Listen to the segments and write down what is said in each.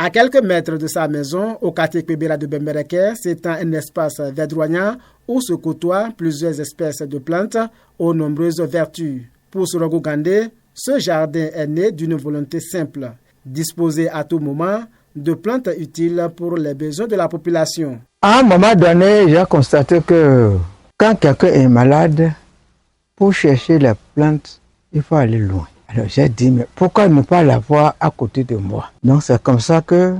À quelques mètres de sa maison, au quartier Kpébéra de Bembereke, s'étend un espace verdoyant où se côtoient plusieurs espèces de plantes aux nombreuses vertus. Pour Sorogo Gandé, ce jardin est né d'une volonté simple, disposer à tout moment de plantes utiles pour les besoins de la population. À un moment donné, j'ai constaté que quand quelqu'un est malade, pour chercher les plantes, il faut aller loin. Alors j'ai dit, mais pourquoi ne pas l'avoir à côté de moi? Donc c'est comme ça que,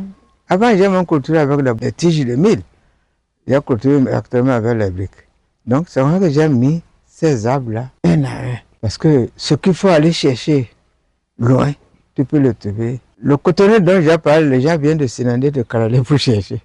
avant j'ai même cultivé avec des tiges de mil. J'ai cultivé actuellement avec les briques. Donc c'est vrai que j'ai mis ces arbres-là un à un. Parce que ce qu'il faut aller chercher loin, tu peux le trouver. Le cotonneau dont j'ai parlé, les gens viennent de Sinandé, de Karalé pour chercher.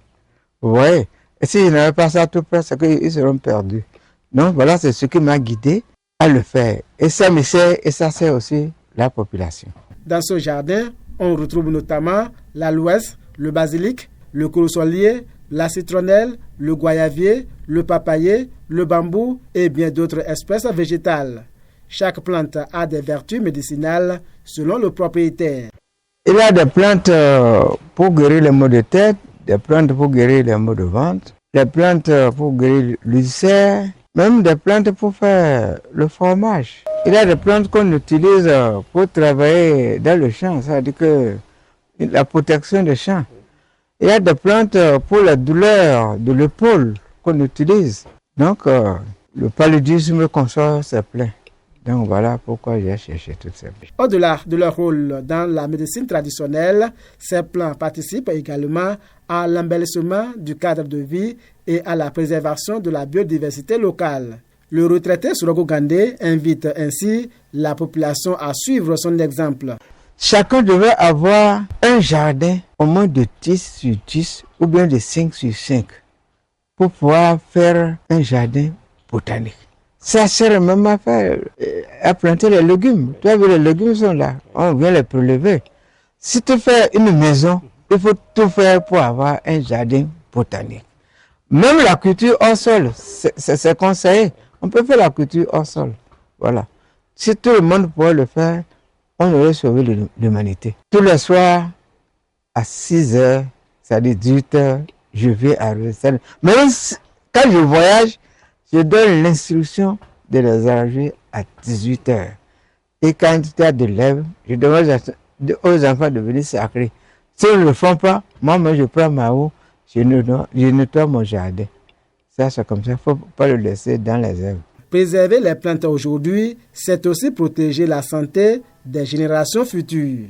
Vous voyez? Et s'ils n'avaient pas ça tout près, c'est qu'ils seront perdus. Donc voilà, c'est ce qui m'a guidé à le faire. Et ça me sert, et ça sert aussi la population. Dans ce jardin, on retrouve notamment l'aloès, le basilic, le corosolier, la citronnelle, le goyavier, le papayer, le bambou et bien d'autres espèces végétales. Chaque plante a des vertus médicinales selon le propriétaire. Il y a des plantes pour guérir les maux de tête, des plantes pour guérir les maux de ventre, des plantes pour guérir l'ulcère, même des plantes pour faire le fromage. Il y a des plantes qu'on utilise pour travailler dans le champ, c'est-à-dire que la protection des champs. Il y a des plantes pour la douleur de l'épaule qu'on utilise. Donc, le paludisme consort, c'est plein. Donc voilà pourquoi j'ai cherché toutes ces plantes. Au-delà de leur rôle dans la médecine traditionnelle, ces plantes participent également à l'embellissement du cadre de vie et à la préservation de la biodiversité locale. Le retraité Sorogo Gandé invite ainsi la population à suivre son exemple. Chacun devait avoir un jardin au moins de 10 sur 10 ou bien de 5 sur 5 pour pouvoir faire un jardin botanique. Ça sert même à faire, à planter les légumes. Tu as vu, les légumes sont là, on vient les prélever. Si tu fais une maison, il faut tout faire pour avoir un jardin botanique. Même la culture hors sol, c'est conseillé. On peut faire la culture hors sol. Voilà. Si tout le monde pouvait le faire, on aurait sauvé l'humanité. Tous les soirs, à 6 heures, c'est-à-dire 18 heures, je vais arrêter. Même quand je voyage, je donne l'instruction de les arranger à 18 heures. Et quand il y a des lèvres, je demande aux enfants de venir sacrer. S'ils ne le font pas, moi je prends ma eau, je nettoie mon jardin. Ça, c'est comme ça, il ne faut pas le laisser dans les herbes. Préserver les plantes aujourd'hui, c'est aussi protéger la santé des générations futures.